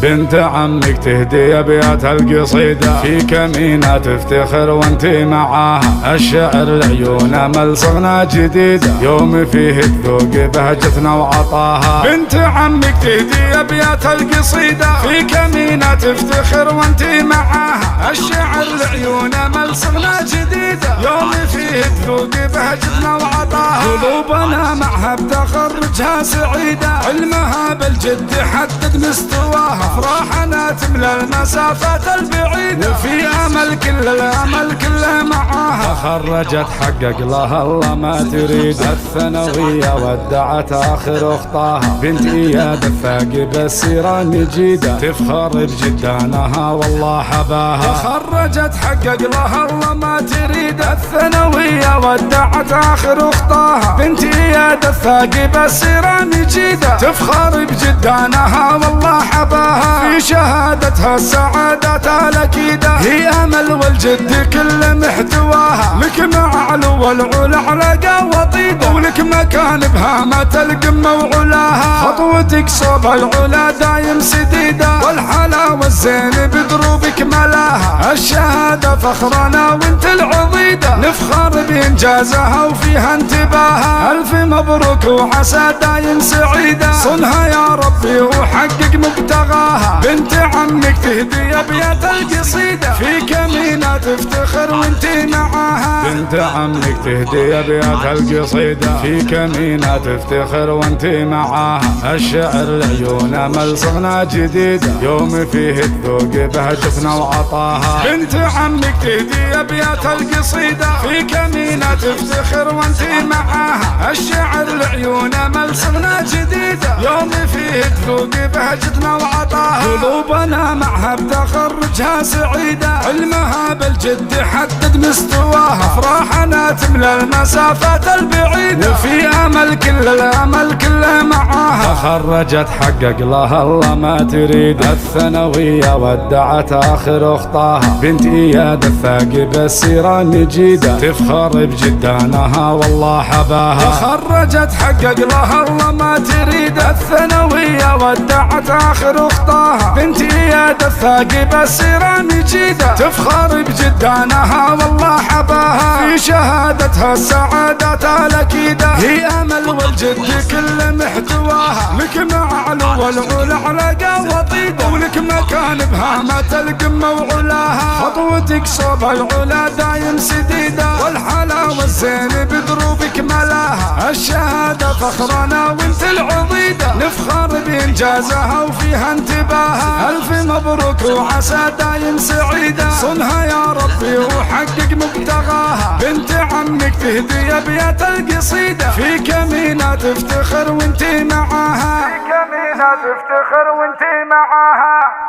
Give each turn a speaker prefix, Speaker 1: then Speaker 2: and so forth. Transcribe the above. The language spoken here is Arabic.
Speaker 1: بنت عمك تهدي ابيات القصيدة في كمينة تفتخر وانتي معاها. الشعر لعيونه ملصقنا جديدة يوم فيه تذوق بهجتنا وعطاها. بنت عمك تهدي ابيات القصيدة في كمينة تفتخر وانتي معاها. الشعر لعيونه ملصقنا جديدة يوم فيه تذوق بهجتنا وعطاها. قلوبنا معها بتخرجها سعيدة علمها بالجد حدد مستواها. افراحنا تملى المسافات البعيدة وفي امل كل الامل كله معاها. تخرجت حقق لها الله ما تريد الثانوية ودعت اخر اخطاها. بنت اياد الثاقب السيرة نجيدة تفخر بجدانها والله حباها. تخرجت حقق لها الله ما تريد الثانوية ودعت اخر اخطاها. بنت اياد الثاقب السيرة نجيدة تفخر بجدانها والله حباها. في شهادتها السعادات الأكيدة هي أمل والجد كل محتواها. لك معلو والعلا علاقة وطيدة ولك مكان بهامة القمة وعلاها. خطوتك صوب العلا دايم سديدة والحلاوة الزين بدروبك ملاها. الشهادة فخرنا وانت العضيدة نفخر بإنجازها وفيها انتباها. ألف مبروك وعسى دايم سعيدة صنها يا ربي وحقق مبتغاها. بنت عمك تهدي ابيات القصيدة في كمينة تفتخر وانتي معاها. بنت عمك تهدي ابيات القصيدة في كمينة تفتخر وانتي معاها. الشعر لعيونه ملصقنا جديدة يوم فيه تذوق بهجتنا وعطاها. بنت عمك تهدي ابيات القصيدة في كمينة تفتخر وانتي معاها. الشعر لعيونه ملصقنا جديدة يوم فيه تذوق بهجتنا وعطاها. قلوبنا معها بتخرجها سعيدة علمها بالجد حدد مستواها. افراحنا تملى المسافات البعيدة وفي امل كل الامل كله معاها. تخرجت حقق لها الله ما تريد الثانوية ودعت اخر اخطاها. بنت اياد الثاقب السيرة نجيدة تفخر بجدانها والله حباها. تخرجت حقق لها الله ما تريد الثانوية ودعت اخر اخطاها. بنت اياد الثاقب السيرة نجيدة تفخر بجدانها والله حباها. في شهادتها السعادات الأكيدة هي أمل والجد كل محتواها. لك معلو والعلا علاقة وطيدة ولك مكان بهامة القمة وعلاها. خطوتك صوب العلا دايم سديدة والحلاوة الزين بدروبك ملاها. الشهادة فخرنا وانت العضيدة نفخر بإنجازها وفيها انتباها. ألف مبروك وعسى دايم سعيدة صنها يا ربي وحقق مبتغاها. بنت عمك تهدي ابيات القصيدة في كمينة تفتخر وانتي معاها. في كمينة تفتخر وانتي معاها.